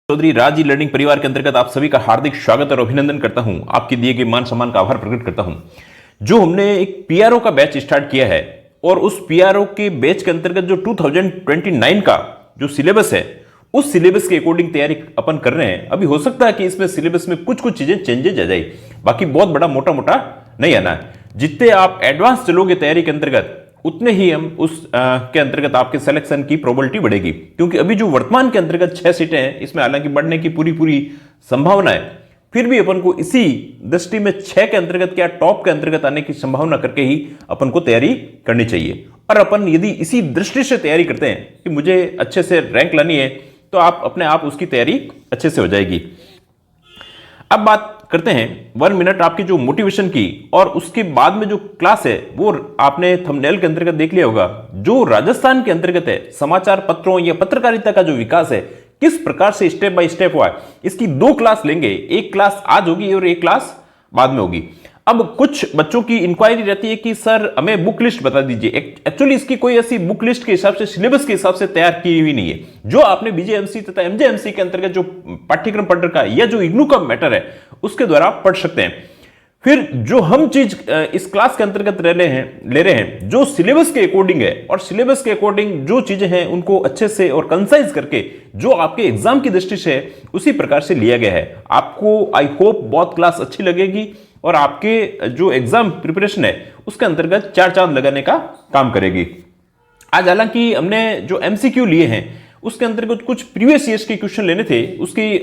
चौधरी राज e learning परिवार के अंतर्गत आप सभी का हार्दिक स्वागत और अभिनंदन करता हूं। आपके दिए गए मान सम्मान का आभार प्रकट करता हूं। जो हमने एक पीआरओ का बैच स्टार्ट किया है और उस पीआरओ के बैच के अंतर्गत जो 2029 का जो सिलेबस है उस सिलेबस के अकॉर्डिंग तैयारी अपन कर रहे हैं। अभी हो सकता है कि इसमें सिलेबस में कुछ कुछ चीजें चेंजेज आ जाए, बाकी बहुत बड़ा मोटा मोटा नहीं आना है। जितने आप एडवांस चलोगे तैयारी के अंतर्गत उतने ही हम उस के अंतर्गत आपके सिलेक्शन की प्रोबेबिलिटी बढ़ेगी, क्योंकि अभी जो वर्तमान के अंतर्गत 6 सीटें हैं इसमें हालांकि बढ़ने की पूरी संभावना है, फिर भी अपन को इसी दृष्टि में 6 के अंतर्गत क्या टॉप के अंतर्गत आने की संभावना करके ही अपन को तैयारी करनी चाहिए। और अपन यदि इसी दृष्टि से तैयारी करते हैं कि मुझे अच्छे से रैंक लानी है तो आप अपने आप उसकी तैयारी अच्छे से हो जाएगी। अब बात करते हैं 1 मिनट आपकी जो मोटिवेशन की, और उसके बाद में जो क्लास है वो आपने थंबनेल के अंतर्गत देख लिया होगा। जो राजस्थान के अंतर्गत है समाचार पत्रों या पत्रकारिता का जो विकास है किस प्रकार से स्टेप बाय स्टेप हुआ है, इसकी 2 क्लास लेंगे। एक क्लास आज होगी और एक क्लास बाद में होगी। अब कुछ बच्चों की इंक्वायरी रहती है कि सर हमें बुक लिस्ट बता दीजिए। एक्चुअली इसकी कोई ऐसी बुक लिस्ट के हिसाब से सिलेबस के हिसाब से तैयार की हुई नहीं है। जो आपने बीजेएमसी तथा एमजेएमसी के अंतर्गत जो पाठ्यक्रम पढ़ रखा है या जो इग्नू का मैटर है उसके द्वारा आप पढ़ सकते हैं। फिर जो हम चीज इस क्लास के अंतर्गत ले रहे हैं जो सिलेबस के अकॉर्डिंग है, और सिलेबस के अकॉर्डिंग जो चीजें हैं उनको अच्छे से और कंसाइज करके जो आपके एग्जाम की दृष्टि से है उसी प्रकार से लिया गया है। आपको आई होप बहुत क्लास अच्छी लगेगी और आपके जो एग्जाम प्रिपरेशन है उसके अंतर्गत 4 चांद लगाने का काम करेगी। आज हालांकि हमने जो एमसीक्यू लिए हैं उसके अंतर्गत कुछ प्रीवियस ईयर्स के क्वेश्चन लेने थे, उसकी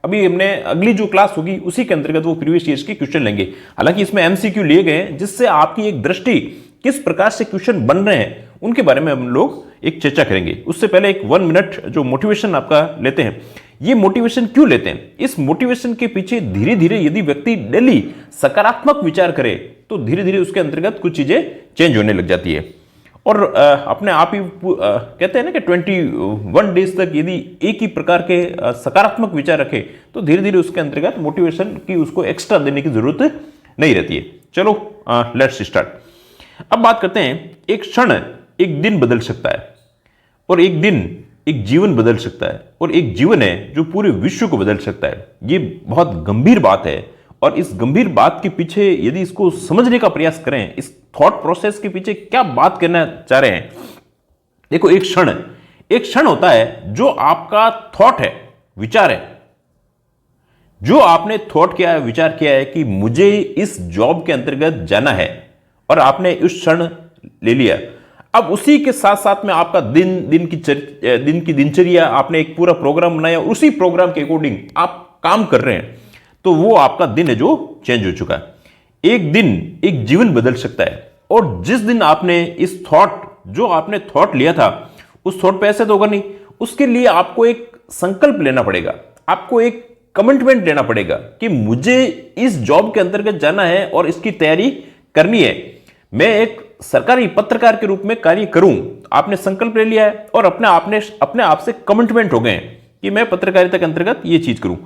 अभी हमने अगली जो क्लास होगी उसी के अंतर्गत वो प्रीवियस ईयर्स के क्वेश्चन लेंगे। हालांकि इसमें एमसीक्यू लिए गए हैं जिससे आपकी एक दृष्टि किस प्रकार से क्वेश्चन बन रहे हैं उनके बारे में हम लोग एक चर्चा करेंगे। उससे पहले एक 1 मिनट जो मोटिवेशन आपका लेते हैं, ये मोटिवेशन क्यों लेते हैं, इस मोटिवेशन के पीछे धीरे धीरे यदि व्यक्ति डेली सकारात्मक विचार करे तो धीरे धीरे उसके अंतर्गत कुछ चीजें चेंज होने लग जाती है। और अपने आप ही कहते हैं ना कि 21 डेज तक यदि एक ही प्रकार के सकारात्मक विचार रखे तो धीरे धीरे उसके अंतर्गत मोटिवेशन की उसको एक्स्ट्रा देने की जरूरत नहीं रहती है। चलो लेट्स स्टार्ट। अब बात करते हैं, एक क्षण एक दिन बदल सकता है और एक दिन एक जीवन बदल सकता है, और एक जीवन है जो पूरे विश्व को बदल सकता है। ये बहुत गंभीर बात है, और इस गंभीर बात के पीछे यदि इसको समझने का प्रयास करें, इस थॉट प्रोसेस के पीछे क्या बात करना चाह रहे हैं। देखो, एक क्षण होता है जो आपका थॉट है, विचार है, जो आपने थॉट किया है, विचार किया है कि मुझे इस जॉब के अंतर्गत जाना है, और आपने उस क्षण ले लिया। अब उसी के साथ साथ में आपका दिन की दिनचर्या, आपने एक पूरा प्रोग्राम बनाया, उसी प्रोग्राम के अकॉर्डिंग आप काम कर रहे हैं, तो वो आपका दिन है जो चेंज हो चुका है। एक दिन एक जीवन बदल सकता है, और जिस दिन आपने इस थॉट जो आपने थॉट लिया था उस थॉट पे ऐसे तो होगा नहीं, उसके लिए आपको एक संकल्प लेना पड़ेगा, आपको एक कमिटमेंट लेना पड़ेगा कि मुझे इस जॉब के अंतर्गत जाना है और इसकी तैयारी करनी है। मैं एक सरकारी पत्रकार के रूप में कार्य करूं, आपने संकल्प ले लिया है और अपने आप से कमिटमेंट हो गए हैं कि मैं पत्रकारिता के अंतर्गत ये चीज करूं।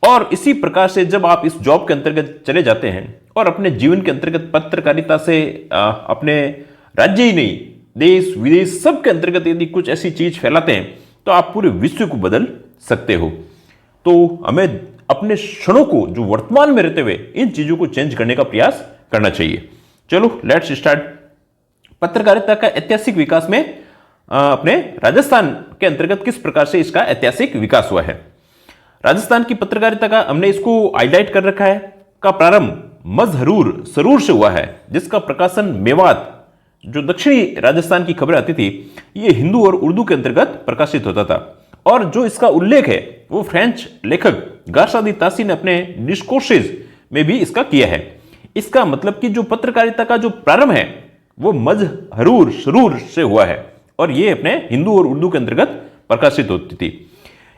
और इसी प्रकार से जब आप इस जॉब के अंतर्गत चले जाते हैं और अपने जीवन के अंतर्गत पत्रकारिता से अपने राज्य ही नहीं देश विदेश सब के अंतर्गत यदि कुछ ऐसी चीज फैलाते हैं तो आप पूरे विश्व को बदल सकते हो। तो हमें अपने क्षणों को जो वर्तमान में रहते हुए इन चीजों को चेंज करने का प्रयास करना चाहिए। चलो लेट्स स्टार्ट। पत्रकारिता का ऐतिहासिक विकास में अपने राजस्थान के अंतर्गत किस प्रकार से इसका ऐतिहासिक विकास हुआ है। राजस्थान की पत्रकारिता का हमने इसको हाईलाइट कर रखा है का प्रारंभ मजहरूर सरूर से हुआ है, जिसका प्रकाशन मेवात जो दक्षिणी राजस्थान की खबरें आती थी ये हिंदू और उर्दू के अंतर्गत प्रकाशित होता था। और जो इसका उल्लेख है वो फ्रेंच लेखक गारसादी तासी ने अपने डिस्कोर्सेज में भी इसका किया है। इसका मतलब कि जो पत्रकारिता का जो प्रारंभ है वो मजहरूर सरूर से हुआ है, और ये अपने हिंदू और उर्दू के अंतर्गत प्रकाशित होती थी।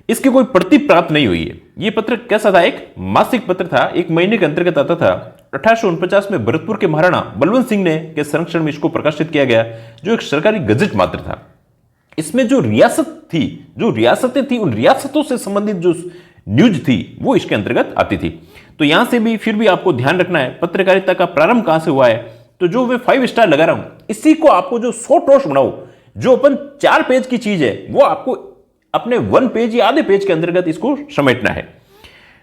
इसकी कोई प्रति प्राप्त नहीं हुई है। ये पत्र कैसा था, एक मासिक पत्र था, 1 महीने के अंतर्गत आता था। 1849 में भरतपुर के महाराणा बलवंत सिंह ने के संरक्षण में इसको प्रकाशित किया गया, जो एक सरकारी गजट मात्र था। इसमें जो रियासतें थी उन रियासतों से संबंधित जो न्यूज थी वो इसके अंतर्गत आती थी। तो यहां से भी फिर भी आपको ध्यान रखना है पत्रकारिता का प्रारंभ कहां से हुआ है। तो जो मैं 5 स्टार लगा रहा हूं, इसी को आपको जो शॉर्ट नोट्स बनाओ, जो अपन 4 पेज की चीज है वो आपको अपने 1 पेज या आधे पेज के अंतर्गत इसको समेटना है।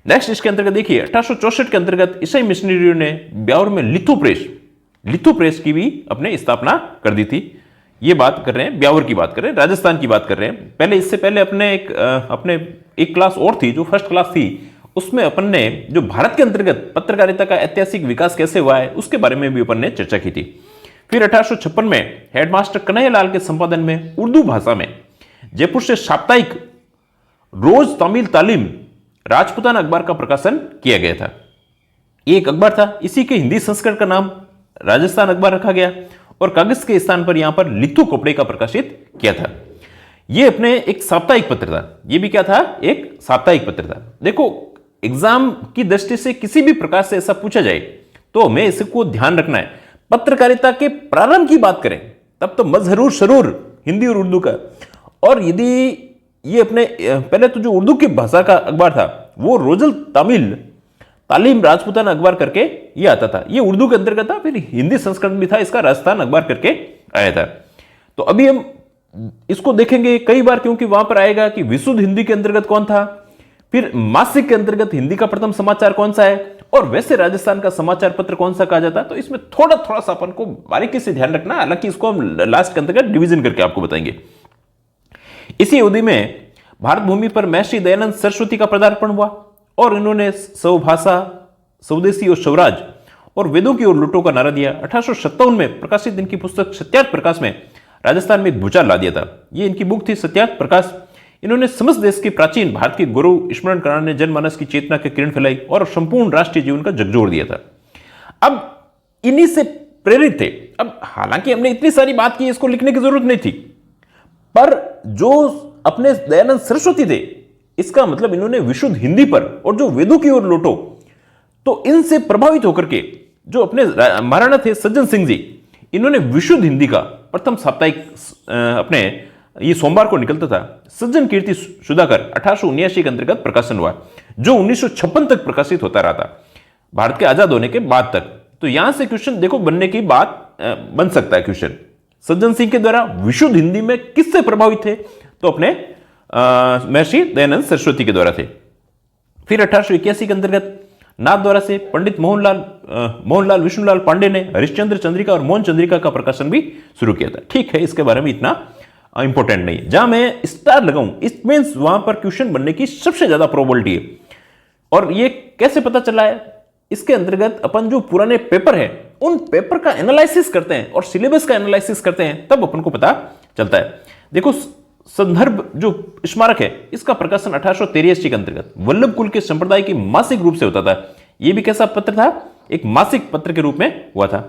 नेक्स्ट इसके अंतर्गत देखिए 1864 के अंतर्गत ईसाई मिशनरियों ने ब्यावर में लिथो प्रेस की भी अपने स्थापना कर दी थी। ये बात कर रहे हैं ब्यावर की बात कर रहे हैं, राजस्थान की बात कर रहे हैं। पहले इससे पहले अपने एक क्लास और थी जो फर्स्ट क्लास थी, उसमें अपन ने जो भारत के अंतर्गत पत्रकारिता का ऐतिहासिक विकास कैसे हुआ है उसके बारे में भी अपन ने चर्चा की थी। फिर 1856 में हेडमास्टर कन्हैयालाल के संपादन में उर्दू भाषा में जयपुर से साप्ताहिक रोज तमिल तालीम राजपूताना अखबार का प्रकाशन किया गया था। ये एक अखबार था, इसी के हिंदी संस्करण का नाम राजस्थान अखबार रखा गया और कागज के स्थान पर यहां पर लिथो कपड़े का प्रकाशित किया था। ये अपने एक साप्ताहिक पत्र था, ये भी क्या था, एक साप्ताहिक पत्र था। देखो एग्जाम की दृष्टि से किसी भी प्रकार से ऐसा पूछा जाए तो हमें इसको ध्यान रखना है। पत्रकारिता के प्रारंभ की बात करें तब तो मजहरूर शरूर हिंदी और उर्दू का, और यदि ये अपने पहले तो जो उर्दू की भाषा का अखबार था वो रोजल तमिल तालीम राजपूताना अखबार करके ये आता था, ये उर्दू के अंतर्गत था। फिर हिंदी संस्करण भी था इसका, राजस्थान अखबार करके आया था। तो अभी हम इसको देखेंगे कई बार, क्योंकि वहां पर आएगा कि विशुद्ध हिंदी के अंतर्गत कौन था, फिर मासिक के अंतर्गत हिंदी का प्रथम समाचार कौन सा है, और वैसे राजस्थान का समाचार पत्र कौन सा कहा जाता है। तो इसमें थोड़ा थोड़ा सा अपन को बारीकी से ध्यान रखना, हालांकि इसको हम लास्ट के अंतर्गत डिवीजन करके आपको बताएंगे। इसी अवधि में भारत भूमि पर महर्षि दयानंद सरस्वती का पदार्पण हुआ और इन्होंने स्वभाषा, स्वदेशी और स्वराज और वेदों की ओर लुटो का नारा दिया। 1857 में प्रकाशित इनकी पुस्तक सत्यार्थ प्रकाश में राजस्थान में एक भूचाल ला दिया था। ये इनकी बुक थी सत्यार्थ प्रकाश। इन्होंने समस्त देश के प्राचीन भारत के गौरव स्मरण कराने, जनमानस की चेतना के किरण फैलाई और संपूर्ण राष्ट्रीय जीवन का झकझोर दिया था। अब इन्हीं से प्रेरित थे। अब हालांकि हमने इतनी सारी बात की, इसको लिखने की जरूरत नहीं थी, पर जो अपने दयानंद सरस्वती थे, इसका मतलब इन्होंने विशुद्ध हिंदी पर और जो वेदों की ओर लौटो, तो इनसे प्रभावित होकर के जो अपने महाराणा थे सज्जन सिंह जी, इन्होंने विशुद्ध हिंदी का प्रथम साप्ताहिक अपने ये सोमवार को निकलता था सज्जन कीर्ति सुधाकर 1879 के अंतर्गत प्रकाशन हुआ, जो 1956 तक प्रकाशित होता रहा था, भारत के आजाद होने के बाद तक। तो यहां से क्वेश्चन देखो बनने की बात बन सकता है क्वेश्चन, सज्जन सिंह के द्वारा विशुद्ध हिंदी में किससे प्रभावित थे, तो अपने महर्षि दयानंद सरस्वती के द्वारा थे। फिर 1881 के अंतर्गत नाथ द्वारा से पंडित मोहनलाल विष्णुलाल पांडे ने हरिश्चंद्र चंद्रिका और मोहन चंद्रिका का प्रकाशन भी शुरू किया था। ठीक है, इसके बारे में इतना इंपॉर्टेंट नहीं। जहां मैं स्टार लगाऊं इट मींस वहां पर क्वेश्चन बनने की सबसे ज्यादा प्रोबेबिलिटी है। और ये कैसे पता चला है, इसके अंतर्गत अपन जो पुराने पेपर है उन पेपर का एनालिसिस करते हैं और सिलेबस का एनालिसिस करते हैं, तब अपन को पता चलता है। देखो संदर्भ जो स्मारक है इसका प्रकाशन 1883 के अंतर्गत वल्लभ कुल के संप्रदाय की मासिक रूप से होता था। यह भी कैसा पत्र था, एक मासिक पत्र के रूप में हुआ था।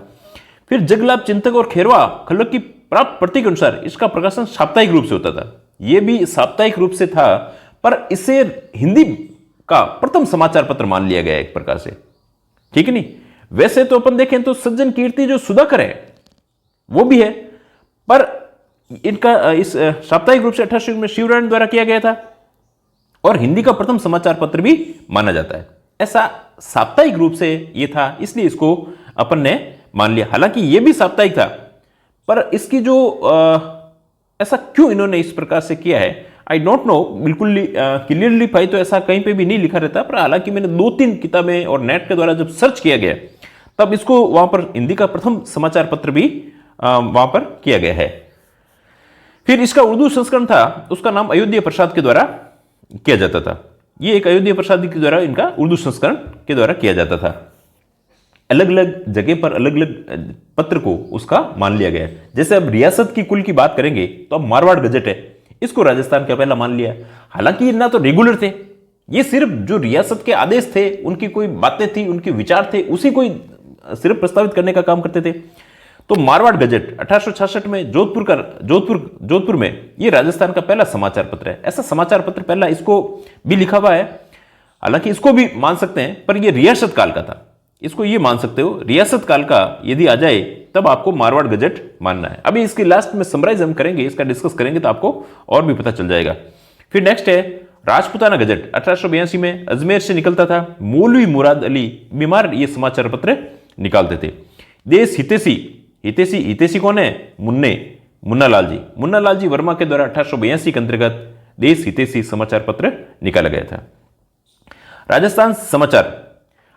फिर जगलाभ चिंतक और खेरवा खल्लक की प्राप्त प्रति के अनुसार इसका प्रकाशन साप्ताहिक रूप से होता था। यह भी साप्ताहिक रूप से था, पर इसे हिंदी का प्रथम समाचार पत्र मान लिया गया एक प्रकार से, ठीक है नहीं। वैसे तो अपन देखें तो सज्जन कीर्ति जो सुधाकर है वो भी है, पर इनका इस साप्ताहिक रूप से 1800 में शिवरायण द्वारा किया गया था और हिंदी का प्रथम समाचार पत्र भी माना जाता है। ऐसा साप्ताहिक रूप से ये था, इसलिए इसको अपन ने मान लिया। हालांकि ये भी साप्ताहिक था, पर इसकी जो ऐसा क्यों इन्होंने इस प्रकार से किया है आई डोंट नो, बिल्कुल क्लियरली पाई तो ऐसा कहीं पे भी नहीं लिखा रहता। पर हालांकि मैंने 2-3 किताबें और नेट के द्वारा जब सर्च किया गया तब इसको वहां पर हिंदी का प्रथम समाचार पत्र भी वहां पर किया गया है। फिर इसका उर्दू संस्करण था, उसका नाम अयोध्या प्रसाद के द्वारा किया जाता था। ये एक अयोध्या प्रसाद के द्वारा इनका उर्दू संस्करण के द्वारा किया जाता था। अलग अलग जगह पर अलग अलग पत्र को उसका मान लिया गया। जैसे अब रियासत की कुल की बात करेंगे तो अब मारवाड़ गजट है, इसको राजस्थान का पहला मान लिया। हालांकि ये ना तो रेगुलर थे, ये सिर्फ जो रियासत के आदेश थे, उनकी कोई बातें थी, उनके विचार थे, उसी को सिर्फ प्रस्तावित करने का काम करते थे। तो मारवाड़ गजट 1866 में जोधपुर में ये राजस्थान का पहला समाचार पत्र है। ऐसा समाचार पत्र पहला इसको भी लिखा हुआ है। हालांकि इसको भी मान सकते हैं, पर ये रियासत काल का था, इसको ये मान सकते हो। रियासत काल का यदि आ जाए तब आपको मारवाड़ गजट मानना है। अभी इसकी लास्ट में समराइज हम करेंगे, इसका डिस्कस करेंगे तो आपको और भी पता चल जाएगा। फिर नेक्स्ट है राजपूताना गजट 1882 में अजमेर से निकलता था। मौलवी मुराद अली बीमार ये समाचार पत्र निकालते थे। देश हितेशी कौन है, मुन्ना लाल जी वर्मा के द्वारा 1882 के अंतर्गत देश हितैषी समाचार पत्र निकाला गया था। राजस्थान समाचार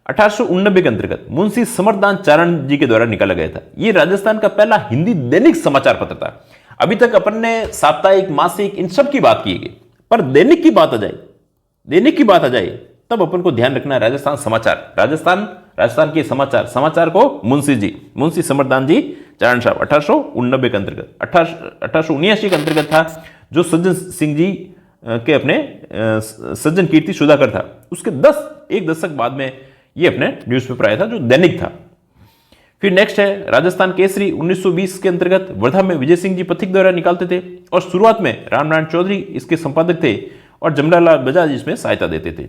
1889 के अंतर्गत मुंशी समरदान चारण जी के द्वारा निकाला गया था। यह राजस्थान का पहला हिंदी दैनिक समाचार पत्र था। अभी तक अपन ने साप्ताहिक, मासिक, इन सब की बात की है, पर दैनिक की बात आ जाए तब अपन को ध्यान रखना है राजस्थान समाचार। राजस्थान के समाचार को मुंशी समरदान जी चारण साहब 1889 के अंतर्गत 1879 के अंतर्गत था, जो सज्जन सिंह जी के अपने सज्जन कीर्ति सुधाकर था, उसके एक दशक बाद में ये अपने न्यूज़पेपर आया था जो दैनिक था। फिर नेक्स्ट है राजस्थान केसरी 1920 के अंतर्गत वर्धा में विजय सिंह जी पथिक द्वारा निकालते थे, और शुरुआत में रामनारायण चौधरी इसके संपादक थे और जमनालाल बजाज इसमें सहायता देते थे।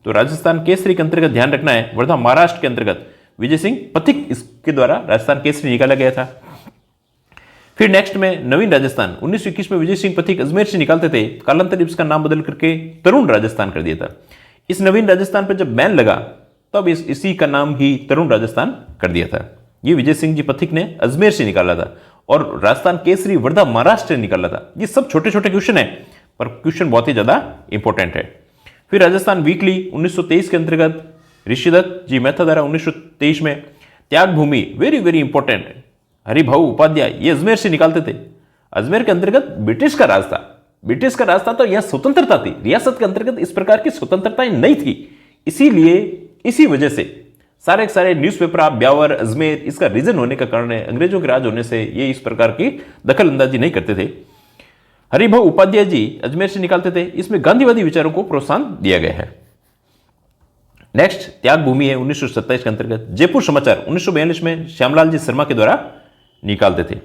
तो राजस्थान केसरी के अंतर्गत ध्यान रखना है, वर्धा महाराष्ट्र के अंतर्गत विजय सिंह पथिक इसके द्वारा राजस्थान केसरी निकाला गया था। फिर नेक्स्ट में नवीन राजस्थान 1921 में विजय सिंह पथिक अजमेर से निकालते थे, कालांतर इसका नाम बदल करके तरुण राजस्थान कर दिया था। इस नवीन राजस्थान पर जब बैन लगा तब इसी का नाम ही तरुण राजस्थान कर दिया था। ये विजय सिंह जी पथिक ने अजमेर से निकाला था, और राजस्थान केसरी वर्धा महाराष्ट्र से निकाला था। ये सब छोटे छोटे क्वेश्चन है, पर क्वेश्चन बहुत ही ज्यादा इंपॉर्टेंट है। फिर राजस्थान वीकली 1923 के अंतर्गत ऋषिदत्त जी मेहता द्वारा 1923 में Tyag Bhumi, very very important, Haribhau Upadhyay ये अजमेर से निकालते थे। अजमेर के अंतर्गत ब्रिटिश का राज था, तो यह स्वतंत्रता थी। रियासत के अंतर्गत इस प्रकार की स्वतंत्रताएं नहीं थी, इसीलिए इसी वजह से सारे न्यूज़पेपर आप ब्यावर, अजमेर, इसका रीजन होने का कारण है अंग्रेजों के राज होने से ये इस प्रकार की दखल अंदाजी नहीं करते थे। हरिभाऊ उपाध्याय जी अजमेर से निकालते थे। इसमें गांधीवादी विचारों को प्रोत्साहन दिया गया है। नेक्स्ट त्याग भूमि है 1927 के अंतर्गत। जयपुर समाचार 1942 में श्यामलाल जी शर्मा के द्वारा निकालते थे।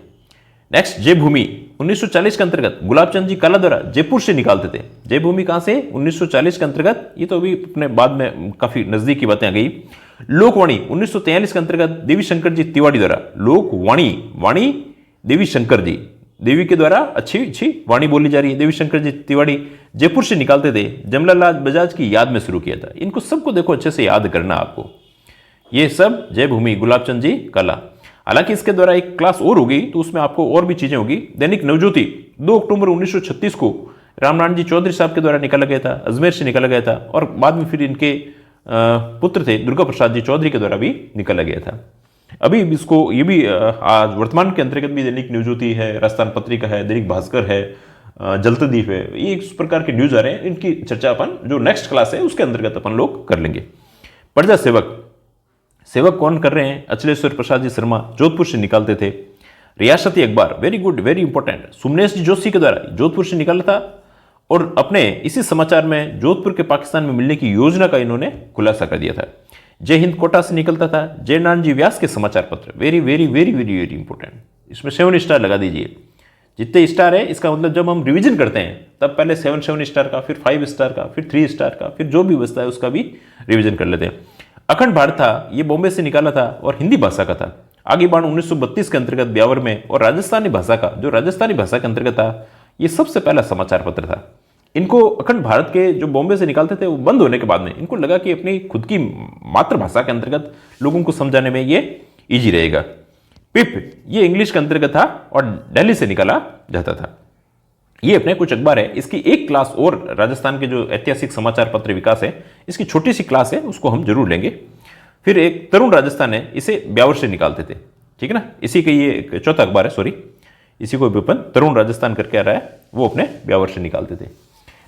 नेक्स्ट जय भूमि 1940 के अंतर्गत गुलाबचंद जी काला द्वारा जयपुर से निकालते थे। जय भूमि कहां से? 1940 के अंतर्गत, ये तो अभी अपने बाद में काफी नजदीक की बातें आ गई। लोकवाणी 1943 के अंतर्गत देवी शंकर जी तिवाड़ी द्वारा, वाणी देवी शंकर जी, देवी के द्वारा अच्छी वाणी बोली जा रही है, देवी शंकर जी तिवाड़ी जयपुर से निकालते थे। जमनालाल बजाज की याद में शुरू किया था। इनको सबको देखो अच्छे से याद करना आपको, ये सब जय भूमि, गुलाबचंद जी काला। हालांकि इसके द्वारा एक क्लास और होगी तो उसमें आपको और भी चीजें होगी। दैनिक नवज्योति 2 अक्टूबर 1936 को रामनारायण जी चौधरी साहब के द्वारा निकाला गया था, अजमेर से निकाला गया था, और बाद में फिर इनके पुत्र थे दुर्गा प्रसाद जी चौधरी के द्वारा भी निकाला गया था। अभी इसको ये भी आज वर्तमान के अंतर्गत भी दैनिक नवज्योति है, राजस्थान पत्रिका है, दैनिक भास्कर है, जलतदीप है, ये इस प्रकार के न्यूज आ रहे हैं। इनकी चर्चा अपन जो नेक्स्ट क्लास है उसके अंतर्गत अपन लोग कर लेंगे। प्रजा सेवक कौन कर रहे हैं? अचलेश्वर प्रसाद जी शर्मा जोधपुर से निकालते थे। रियासती अखबार, very good, very important, Sumnesh ji Joshi के द्वारा जोधपुर से निकाला था, और अपने इसी समाचार में जोधपुर के पाकिस्तान में मिलने की योजना का इन्होंने खुलासा कर दिया था। जय हिंद कोटा से निकलता था। जयनारायण जी व्यास के समाचार पत्र, very very very very very important, इसमें 7 स्टार लगा दीजिए। जितने स्टार है इसका मतलब जब हम रिवीजन करते हैं तब पहले 7 स्टार का, फिर 5 स्टार का, फिर 3 स्टार का, फिर जो भी बचता है उसका भी रिवीजन कर लेते हैं। अखंड भारत था, ये बॉम्बे से निकाला था और हिंदी भाषा का था। आगे बाण 1932 के अंतर्गत ब्यावर में, और राजस्थानी भाषा का, जो राजस्थानी भाषा के अंतर्गत था, ये सबसे पहला समाचार पत्र था। इनको अखंड भारत के जो बॉम्बे से निकालते थे वो बंद होने के बाद में इनको लगा कि अपनी खुद की मातृभाषा के अंतर्गत लोगों को समझाने में ये इजी रहेगा। पिप ये इंग्लिश के अंतर्गत था और दिल्ली से निकाला जाता था। ये अपने कुछ अखबार है, इसकी एक क्लास और राजस्थान के जो ऐतिहासिक समाचार पत्र विकास है, इसकी छोटी सी क्लास है, उसको हम जरूर लेंगे। फिर एक तरुण राजस्थान है, इसे ब्यावर से निकालते थे, ठीक है ना, इसी का ये चौथा अखबार है, सॉरी, इसी को भी अपन तरुण राजस्थान करके आ रहा है, वो अपने ब्यावर से निकालते थे।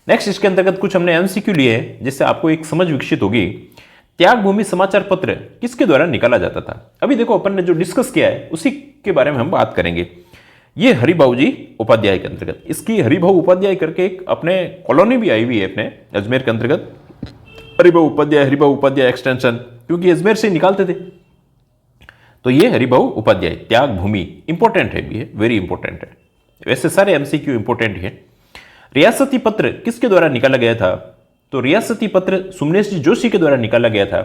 नेक्स्ट इसके अंतर्गत कुछ हमने एमसीक्यू लिए हैं जिससे आपको एक समझ विकसित होगी। त्याग भूमि समाचार पत्र किसके द्वारा निकाला जाता था? अभी देखो अपन ने जो डिस्कस किया है उसी के बारे में हम बात करेंगे। ये हरिभाऊ जी उपाध्याय के अंतर्गत, इसकी हरिभाऊ उपाध्याय करके एक अपने कॉलोनी भी आई हुई है अपने अजमेर के अंतर्गत, हरिभाऊ उपाध्याय एक्सटेंशन, क्योंकि अजमेर से निकालते थे। तो ये हरिभाऊ उपाध्याय त्याग भूमि इंपॉर्टेंट है, भी है, वेरी इंपॉर्टेंट है। वैसे सारे एमसीक्यू इंपॉर्टेंट है। रियासती पत्र किसके द्वारा निकाला गया था? तो रियासती पत्र सुमनेश जी जोशी के द्वारा निकाला गया था,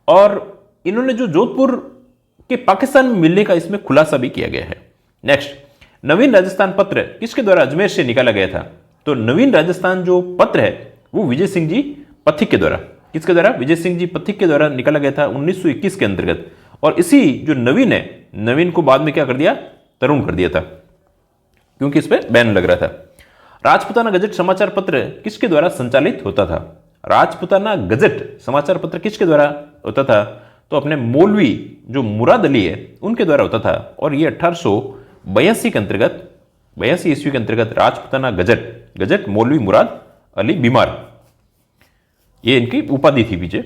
और इन्होंने जो जोधपुर के पाकिस्तान में मिलने का इसमें खुलासा भी किया गया है। नेक्स्ट नवीन राजस्थान पत्र किसके द्वारा अजमेर से निकाला गया था? तो नवीन राजस्थान जो पत्र है वो विजय सिंह जी पथिक के द्वारा, किसके द्वारा? विजय सिंह जी पथिक के द्वारा निकाला गया था 1921 के अंतर्गत। और इसी जो नवीन है, नवीन को बाद में क्या कर दिया? तरुण कर दिया था, क्योंकि इस पर बैन लग रहा था। राजपुताना गजट समाचार पत्र किसके द्वारा संचालित होता था? राजपुताना गजट समाचार पत्र किसके द्वारा होता था? तो अपने मौलवी जो मुराद अली है उनके द्वारा होता था। और ये 1882 के अंतर्गत 82 ईस्वी के अंतर्गत राजपुताना गजट मौलवी मुराद अली बीमार, ये इनकी उपाधि थी पीछे।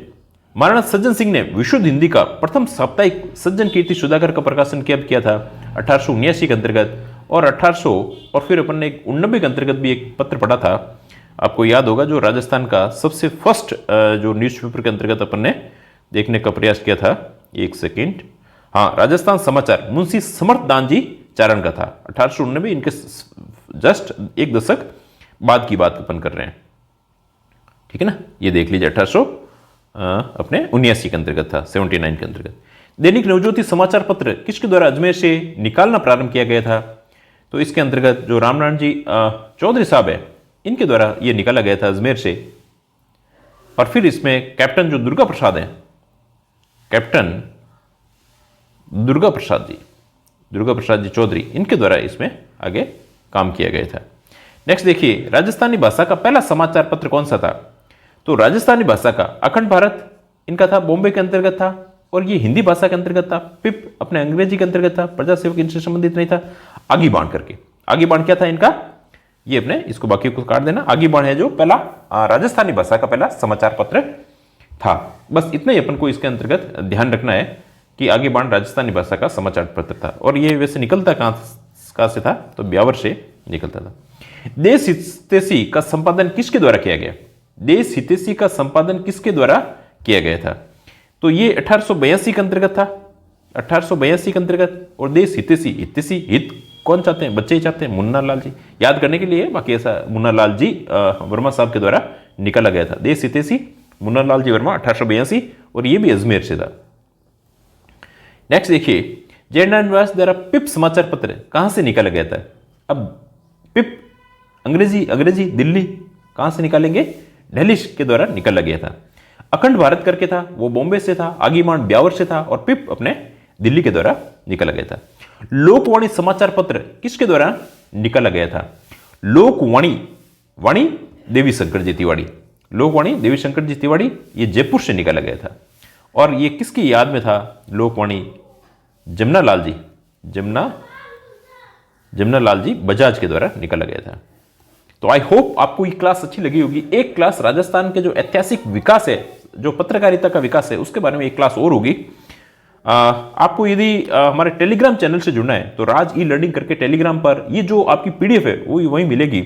महाराणा सज्जन सिंह ने विशुद्ध हिंदी का प्रथम साप्ताहिक सज्जन कीर्ति सुधाकर का प्रकाशन किया था 1879 के अंतर्गत। और 1800 और फिर अपन ने 1990 के अंतर्गत भी एक पत्र पढ़ा था, आपको याद होगा, जो राजस्थान का सबसे फर्स्ट जो न्यूज़पेपर के अंतर्गत अपन ने देखने का प्रयास किया था। एक सेकेंड, हाँ, राजस्थान समाचार मुंशी समर्थ दानजी चारण का था 1889, इनके जस्ट एक दशक बाद की बात अपन कर रहे हैं, ठीक है ना। ये देख लीजिए 1800 अपने 79 के अंतर्गत था, 79 के अंतर्गत। दैनिक नवज्योति समाचार पत्र किसके द्वारा अजमेर से निकालना प्रारंभ किया गया था? तो इसके अंतर्गत जो रामनारायण जी चौधरी साहब है इनके द्वारा ये निकाला गया था अजमेर से। और फिर इसमें कैप्टन जो दुर्गा प्रसाद हैं, कैप्टन दुर्गा प्रसाद जी चौधरी, इनके द्वारा इसमें आगे काम किया गया था। नेक्स्ट देखिए, राजस्थानी भाषा का पहला समाचार पत्र कौन सा था? तो राजस्थानी भाषा का अखंड भारत इनका था, बॉम्बे के अंतर्गत था। और ये हिंदी भाषा के अंतर्गत था। पिप अपने अंग्रेजी के अंतर्गत था, प्रजा सेवक इनसे संबंधित नहीं था। आगी बाण करके, आगी बाण क्या था इनका? ये अपने इसको बाकी को काट देना। आगी बाण है जो पहला राजस्थानी भाषा का पहला समाचार पत्र था। बस इतना ही अपन को इसके अंतर्गत ध्यान रखना है कि आगे बाण राजस्थानी भाषा का समाचार पत्र था। और ये वैसे निकलता कहां से था? तो ब्यावर से निकलता था। देश हितैषी का संपादन किसके द्वारा किया गया? देश हितैषी का संपादन किसके द्वारा किया गया था? तो ये 1882 के अंतर्गत था, 1882 के अंतर्गत। और देश हितैषी हित कौन चाहते हैं? बच्चे ही चाहते हैं, मुन्ना लाल जी। याद करने के लिए, बाकी ऐसा मुन्ना लाल जी वर्मा साहब के द्वारा निकाला गया था। देश हितैषी मुन्ना लाल जी वर्मा 1882, और ये भी अजमेर से था। नेक्स्ट देखिए, जयनारायण व्यास द्वारा पिप समाचार पत्र कहां से निकाला गया था? अब पिप अंग्रेजी दिल्ली कहां से निकालेंगे? दिल्ली के द्वारा निकाला गया था। अखंड भारत करके था, वो बॉम्बे से था। आगीबाण ब्यावर से था। और पिप अपने दिल्ली के द्वारा निकाला गया था। लोकवाणी समाचार पत्र किसके द्वारा निकाला गया था? वाणी देवी शंकर जी तिवारी, लोकवाणी देवी शंकर जी तिवारी, ये जयपुर से निकाला गया था। और ये किसकी याद में था? लोकवाणी जमुना लाल जी बजाज के द्वारा निकाला गया था। तो आई होप आपको ये क्लास अच्छी लगी होगी। एक क्लास राजस्थान के जो ऐतिहासिक विकास है, जो पत्रकारिता का विकास है, उसके बारे में एक क्लास और होगी। आपको यदि हमारे टेलीग्राम चैनल से जुड़ना है तो राज ई लर्निंग करके टेलीग्राम पर ये जो आपकी पीडीएफ है वो वहीं मिलेगी।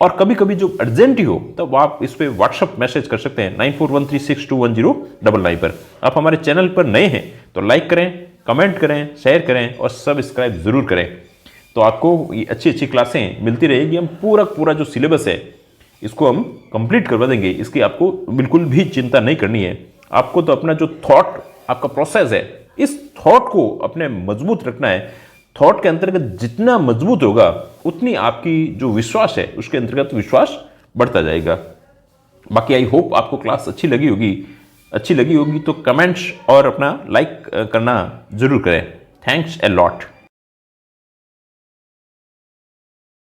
और कभी कभी जो अर्जेंट ही हो तब आप इस पर व्हाट्सअप मैसेज कर सकते हैं 9413621099 पर। आप हमारे चैनल पर नए हैं तो लाइक करें, कमेंट करें, शेयर करें और सब्सक्राइब जरूर करें। तो आपको ये अच्छी क्लासें मिलती रहेगी। हम पूरा जो सिलेबस है इसको हम कंप्लीट करवा देंगे। इसकी आपको बिल्कुल भी चिंता नहीं करनी है। आपको तो अपना जो थॉट, आपका प्रोसेस है, इस थॉट को अपने मजबूत रखना है। थॉट के अंतर्गत जितना मजबूत होगा उतनी आपकी जो विश्वास है उसके अंतर्गत विश्वास बढ़ता जाएगा। बाकी आई होप आपको क्लास अच्छी लगी होगी तो कमेंट्स और अपना लाइक करना जरूर करें। Thanks a lot.